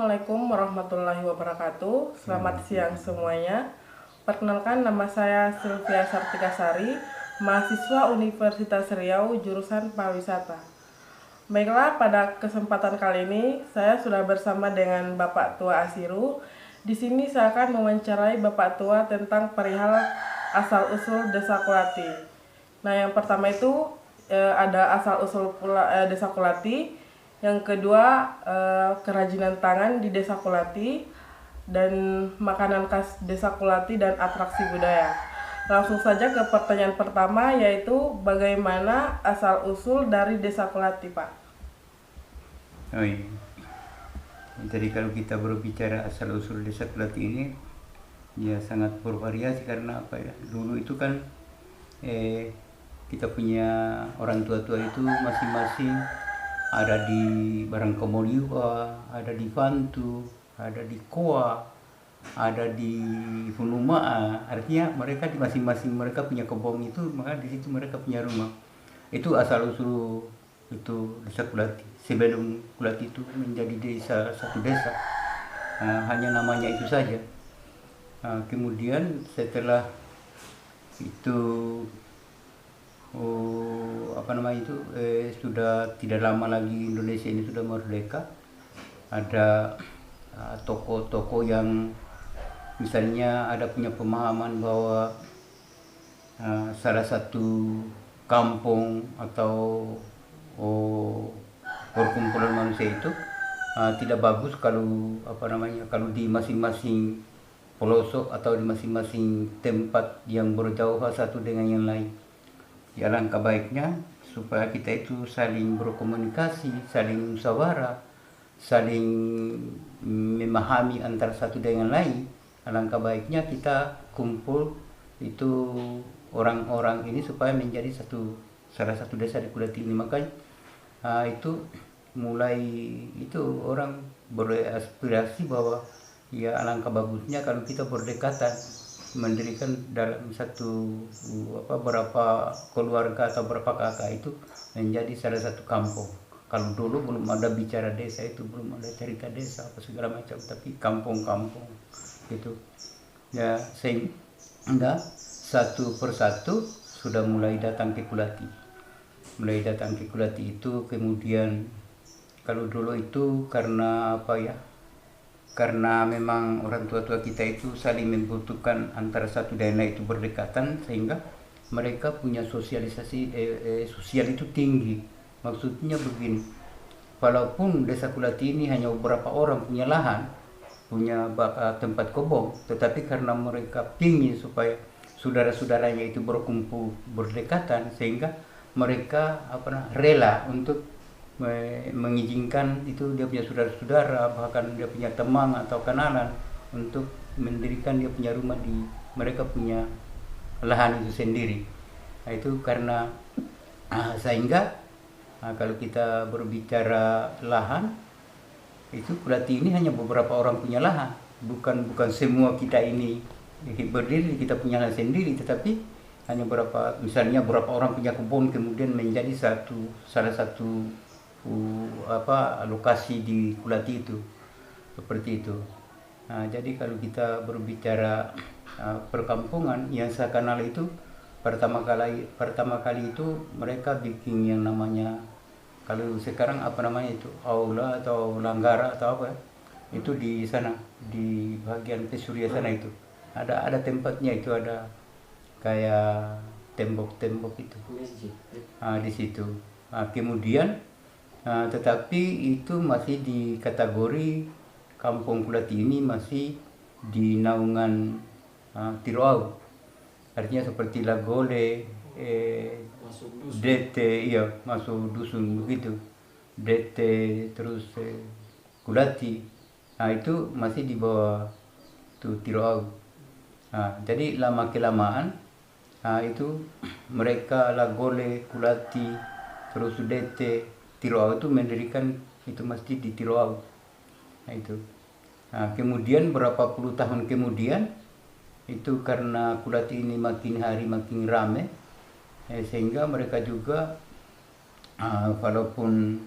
Assalamualaikum warahmatullahi wabarakatuh. Selamat siang semuanya. Perkenalkan, nama saya Sylvia Sartikasari, mahasiswa Universitas Riau jurusan pariwisata. Baiklah, pada kesempatan kali ini saya sudah bersama dengan Bapak Tua Asiru. Di sini saya akan mewawancarai Bapak Tua tentang perihal asal-usul Desa Kulati. Nah, yang pertama itu ada asal-usul Desa Kulati. Yang kedua, kerajinan tangan di Desa Kulati, dan makanan khas Desa Kulati dan atraksi budaya. Langsung saja ke pertanyaan pertama, yaitu bagaimana asal-usul dari Desa Kulati, Pak? Oh iya. Jadi kalau kita berbicara asal-usul Desa Kulati ini, ya sangat bervariasi karena apa ya? Dulu itu kan kita punya orang tua-tua itu masing-masing ada di Barangkomoliwa, ada di Vantu, ada di Koa, ada di Funumaa. Artinya mereka di masing-masing mereka punya kebun itu, maka di situ mereka punya rumah. Itu asal usul itu Desa Kulati. Sebelum Kulati itu menjadi desa, satu desa, hanya namanya itu saja. Kemudian setelah itu sudah tidak lama lagi Indonesia ini sudah merdeka, ada tokoh-tokoh yang misalnya ada punya pemahaman bahwa salah satu kampung atau perkumpulan manusia itu tidak bagus kalau kalau di masing-masing pelosok atau di masing-masing tempat yang berjauhan satu dengan yang lain. Ya, alangkah baiknya supaya kita itu saling berkomunikasi, saling musyawarah, saling memahami antara satu dengan lain. Alangkah baiknya kita kumpul itu orang-orang ini supaya menjadi salah satu desa di Kulati ini. Makanya itu mulai itu orang beraspirasi bahwa ya alangkah bagusnya kalau kita berdekatan, mendirikan dalam berapa keluarga atau berapa kakak itu menjadi salah satu kampung. Kalau dulu belum ada bicara desa, itu belum ada cerita desa apa segala macam, tapi kampung-kampung gitu ya, sehingga satu persatu sudah mulai datang ke Kulati. Itu kemudian kalau dulu itu karena karena memang orang tua-tua kita itu saling membutuhkan antara satu dan lain itu berdekatan, sehingga mereka punya sosialisasi sosial itu tinggi. Maksudnya begini, walaupun Desa Kulati ini hanya beberapa orang punya lahan, punya tempat kebun, tetapi karena mereka ingin supaya saudara-saudaranya itu berkumpul berdekatan, sehingga mereka rela untuk mengizinkan itu dia punya saudara-saudara, bahkan dia punya teman atau kenalan untuk mendirikan dia punya rumah di mereka punya lahan itu sendiri. Nah, itu karena sehingga kalau kita berbicara lahan, itu Kulati ini hanya beberapa orang punya lahan, bukan semua kita ini berdiri kita punya lahan sendiri, tetapi hanya misalnya beberapa orang punya kebun kemudian menjadi salah satu lokasi di Kulati itu, seperti itu. Nah, jadi kalau kita berbicara perkampungan yang saya kenal itu pertama kali itu mereka bikin yang namanya, kalau sekarang itu aula atau langgara atau apa ya, itu di sana di bagian Pesuria sana itu ada tempatnya, itu ada kayak tembok-tembok itu di situ. Kemudian tetapi itu masih di kategori Kampung Kulati ini masih di naungan Tiroau. Artinya seperti Lagole, DT, iya masuk dusun begitu. DT terus Kulati. Nah, itu masih di bawah Tiroau. Jadi lama kelamaan itu mereka Lagole, Kulati, terus DT, Tiroau itu mendirikan itu masjid di Tiroau. Nah, itu. Kemudian berapa puluh tahun kemudian itu karena Kulati ini makin hari makin ramai, sehingga mereka juga walaupun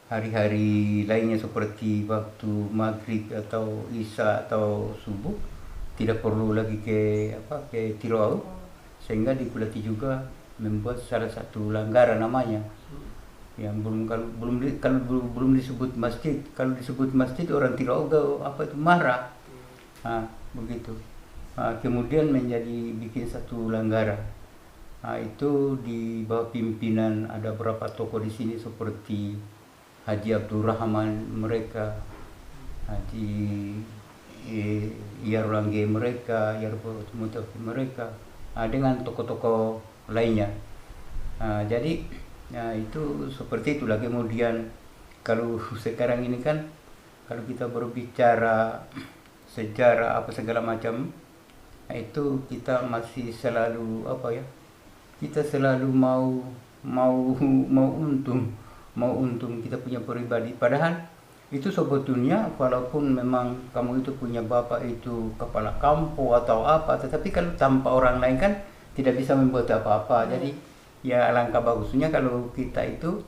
hari-hari lainnya seperti waktu maghrib atau isya atau subuh tidak perlu lagi ke Tiroau, sehingga di Kulati juga membuat salah satu langgaran namanya yang belum disebut masjid. Kalau disebut masjid orang Tiroau itu marah. Begitu. Kemudian bikin satu langgaran. Itu di bawah pimpinan ada beberapa tokoh di sini seperti Haji Abdurrahman mereka, Haji Yarulangge mereka, Yarmutafi mereka, dengan tokoh-tokoh lainnya. Jadi itu seperti itulah. Kemudian kalau sekarang ini kan kalau kita berbicara sejarah apa segala macam, itu kita masih selalu kita selalu mau untung kita punya pribadi, padahal itu sebetulnya walaupun memang kamu itu punya bapak itu kepala kampung atau apa, tetapi kalau tanpa orang lain kan tidak bisa membuat apa-apa. Jadi ya alangkah bagusnya kalau kita itu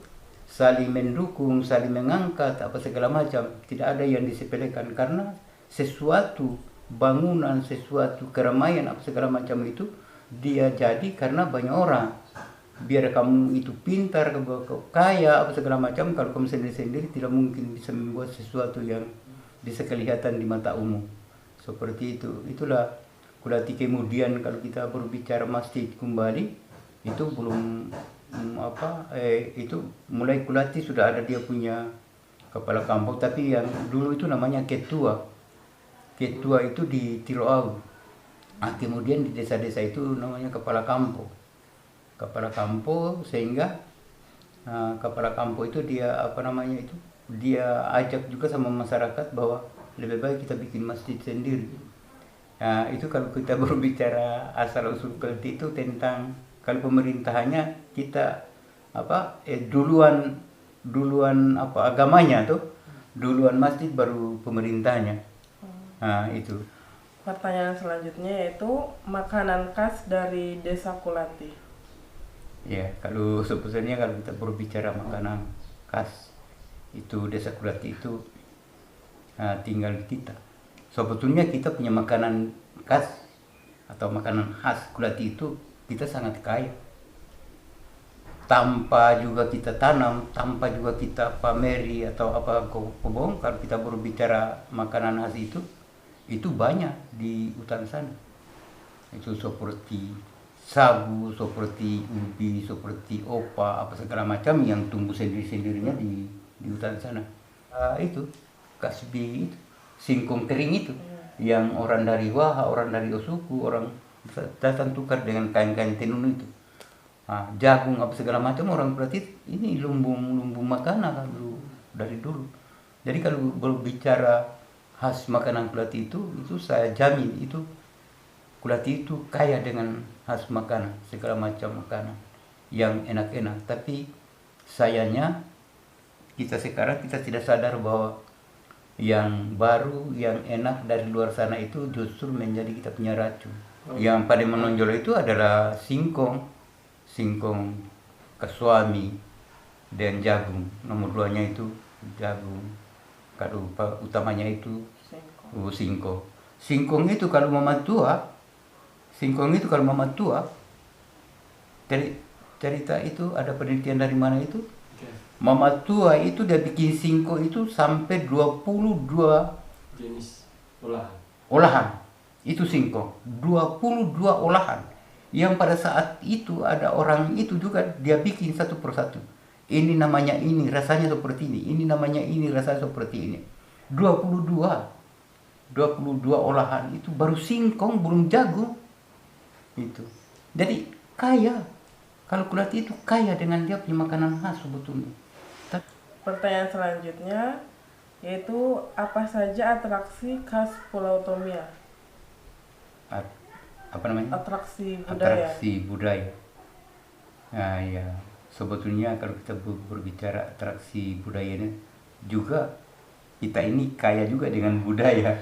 saling mendukung, saling mengangkat apa segala macam, tidak ada yang disepelekan, karena sesuatu bangunan, sesuatu keramaian apa segala macam itu dia jadi karena banyak orang. Biar kamu itu pintar, kaya apa segala macam, kalau kamu sendiri-sendiri tidak mungkin bisa membuat sesuatu yang bisa kelihatan di mata umum. Seperti itu. Itulah Kulati. Kemudian kalau kita berbicara masjid kembali, itu belum itu mulai Kulati sudah ada dia punya kepala kampung, tapi yang dulu itu namanya ketua. Ketua itu di Tiroau. Kemudian di desa-desa itu namanya kepala kampung. Kepala kampung, sehingga kepala kampung itu dia dia ajak juga sama masyarakat bahwa lebih baik kita bikin masjid sendiri. Itu kalau kita berbicara asal usul Kulati itu tentang kalau pemerintahannya kita duluan agamanya tuh, duluan masjid baru pemerintahnya. Itu. Pertanyaan selanjutnya yaitu makanan khas dari Desa Kulati. Ya, kalau sebetulnya kalau kita berbicara makanan khas itu Desa Kulati itu tinggal di kita. Sebetulnya kita punya makanan khas atau makanan khas Kulati itu kita sangat kaya. Tanpa juga kita tanam, tanpa juga kita pameri atau kebong, kalau kita berbicara makanan khas itu banyak di hutan sana. Itu seperti sagu, seperti ubi, seperti opa, apa segala macam yang tumbuh sendiri-sendirinya di hutan sana. Itu kasbi, singkong kering itu, yang orang dari Waha, orang dari Osuku, orang datang tukar dengan kain-kain tenun itu. Jagung apa segala macam, orang berarti ini lumbung makanan dulu, dari dulu. Jadi kalau berbicara khas makanan Kulati itu saya jamin itu Kulati itu kaya dengan khas makanan, segala macam makanan yang enak-enak. Tapi sayangnya kita sekarang tidak sadar bahwa yang baru, yang enak dari luar sana itu justru menjadi kita punya racun. Yang paling menonjol itu adalah singkong kasuami dan jagung. Nomor 2-nya itu jagung. Kalau utamanya itu singkong. Singkong itu kalau mama tua, cerita itu ada penelitian dari mana itu? Mama tua itu dia bikin singkong itu sampai 22 jenis olahan. Olahan. Itu singkong. 22 olahan. Yang pada saat itu ada orang itu juga dia bikin satu persatu. Ini namanya ini, rasanya seperti ini. Ini namanya ini, rasanya seperti ini. 22 olahan itu baru singkong, belum jagung. Itu. Jadi kaya. Kalau Kulati itu kaya dengan dia punya makanan khas sebetulnya. Pertanyaan selanjutnya yaitu apa saja atraksi khas Pulau Tomia? Apa namanya? Atraksi budaya. Atraksi budaya. Ya, sebetulnya kalau kita berbicara atraksi budayanya juga kita ini kaya juga dengan budaya.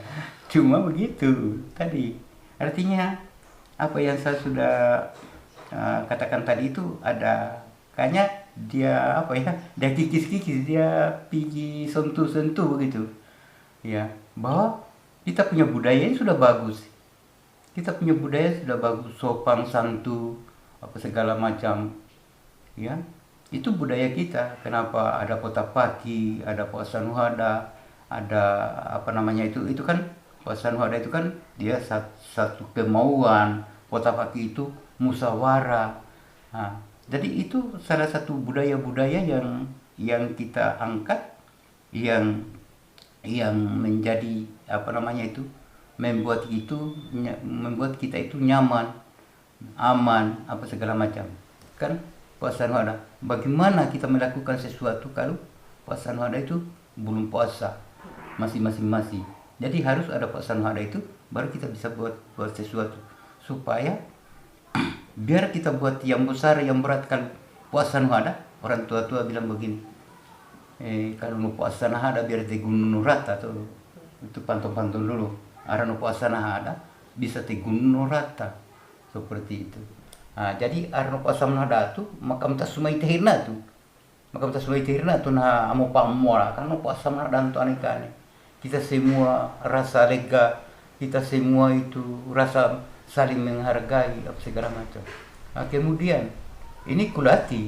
Cuma begitu tadi. Artinya apa yang saya sudah katakan tadi itu ada kayaknya dia apa ya, dia kikis-kikis, dia pergi sentuh-sentuh begitu ya, bahwa kita punya budaya ini sudah bagus, kita punya budaya sudah bagus, sopan santun apa segala macam ya, itu budaya kita. Kenapa ada potapaki, ada puasa nuhada, ada apa namanya itu kan puasa nuhada itu kan dia satu kemauan, potapaki itu musyawarah. Nah, jadi itu salah satu budaya-budaya yang kita angkat, yang menjadi apa namanya itu, membuat kita itu nyaman, aman apa segala macam kan. Puasa nuhada, bagaimana kita melakukan sesuatu kalau puasa nuhada itu belum puasa, masih. Jadi harus ada puasa nuhada itu baru kita bisa buat sesuatu, supaya biar kita buat yang besar yang berat. Kan puasa nuhada, orang tua bilang begini, kalau mau puasa nuhada biar di gunung rata tuh, itu pantun dulu, arah puasa nuhada bisa di gunung rata seperti itu. Nah, jadi arno puasa nuhada tu makam ta sumai tehirna tu, nah amo pamola kan puasa nuhada tu anekane. Kita semua rasa lega, kita semua itu rasa saling menghargai apa segala macam. Nah, kemudian ini Kulati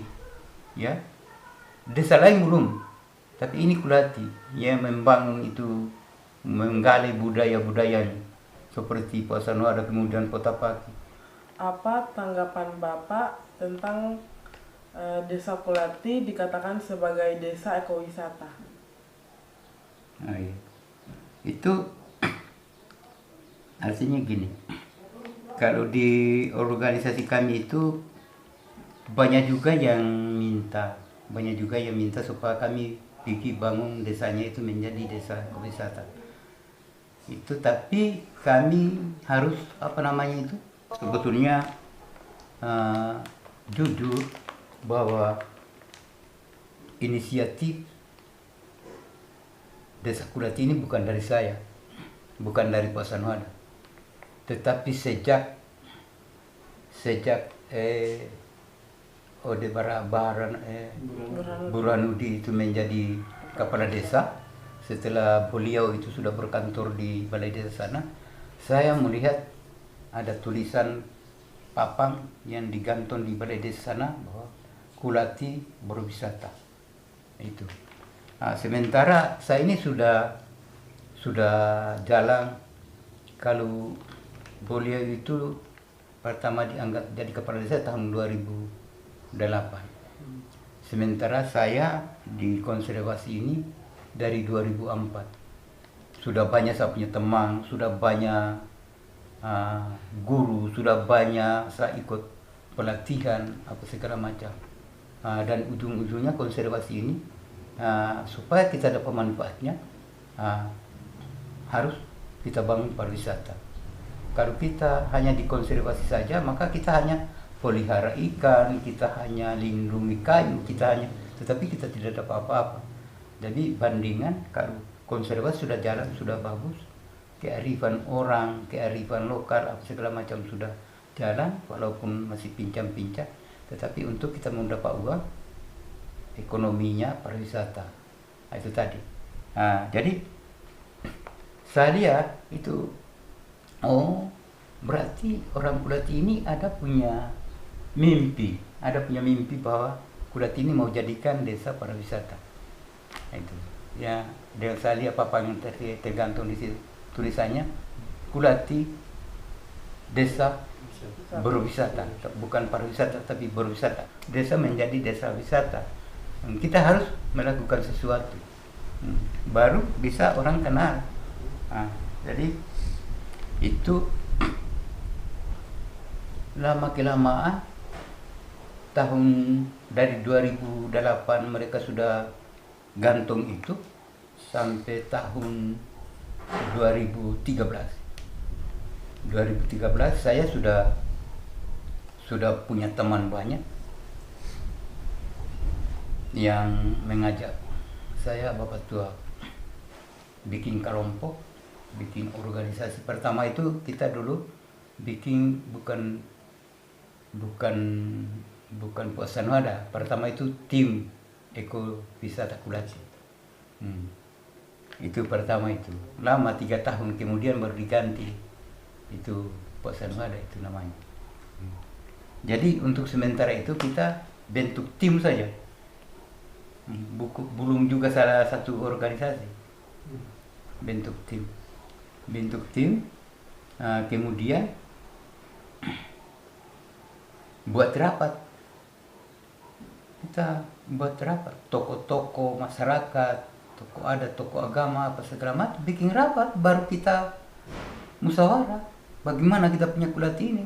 ya, desa lain belum, tapi ini Kulati ya, membangun itu, menggali budaya-budayanya seperti puasa nuhada, kemudian potapaki. Apa tanggapan Bapak tentang Desa Kulati dikatakan sebagai desa ekowisata? Nah, iya. Itu artinya gini, kalau di organisasi kami itu banyak juga yang minta supaya kami bikin bangun desanya itu menjadi desa ekowisata. Itu tapi kami harus apa namanya itu, sebetulnya jujur bahwa inisiatif Desa Kulati ini bukan dari saya, bukan dari puasa nuhada, tetapi sejak Ode Burhanuddin itu menjadi kepala desa, setelah beliau itu sudah berkantor di balai desa sana, saya melihat ada tulisan papang yang digantung di balai desa sana bahwa Kulati berwisata itu. Nah, sementara saya ini sudah jalan, kalau beliau itu pertama diangkat jadi kepala desa tahun 2008. Sementara saya di konservasi ini dari 2004. Sudah banyak saya punya teman, sudah banyak guru, sudah banyak saya ikut pelatihan apa segala macam, dan ujung-ujungnya konservasi ini supaya kita dapat manfaatnya harus kita bangun pariwisata. Kalau kita hanya di konservasi saja, maka kita hanya pelihara ikan, kita hanya lindungi kayu, tetapi kita tidak dapat apa-apa. Jadi bandingan kalau konservasi sudah jalan, sudah bagus, kearifan orang, kearifan lokal, apa segala macam sudah jalan, walaupun masih pincang-pincang, tetapi untuk kita mendapat uang, ekonominya pariwisata. Nah, itu tadi. Nah, jadi saya lihat itu, berarti orang Kulati ini ada punya mimpi bahwa Kulati ini mau jadikan desa pariwisata. Nah, itu ya, dengan saya lihat apa yang tergantung di situ tulisannya, Kulati desa berwisata, bukan pariwisata tapi berwisata. Desa menjadi desa wisata. Kita harus melakukan sesuatu, baru bisa orang kenal. Nah, jadi itu lama-kelamaan tahun dari 2008 mereka sudah gantung itu sampai tahun 2013 saya sudah punya teman banyak yang mengajak saya, Bapak Tua, bikin kelompok, bikin organisasi. Pertama itu kita dulu bikin bukan bukan Puasanwada. Pertama itu tim ekowisata Kulati. Itu pertama itu. Lama 3 tahun kemudian baru diganti. Itu Puasanwada itu namanya. Jadi untuk sementara itu kita bentuk tim saja. Belum juga salah satu organisasi. Bentuk tim. Kemudian buat rapat. Kita buat rapat. Toko-toko masyarakat, toko adat, toko agama, apa segala macam. Bikin rapat, baru kita musyawarah. Bagaimana kita punya Kulati ini?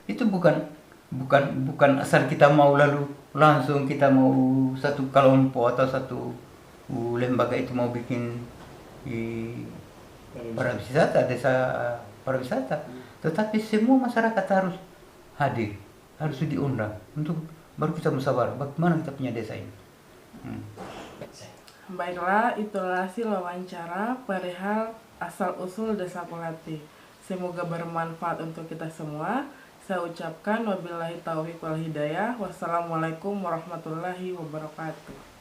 Itu bukan asal kita mau lalu langsung kita mau satu kelompok atau satu lembaga itu mau bikin pariwisata, desa pariwisata, tetapi semua masyarakat harus hadir, harus diundang untuk baru kita musyawarah bagaimana kita punya desa ini. Baiklah, itulah hasil wawancara perihal asal-usul Desa Kulati. Semoga bermanfaat untuk kita semua. Saya ucapkan wabillahi taufiq wal hidayah. Wassalamualaikum warahmatullahi wabarakatuh.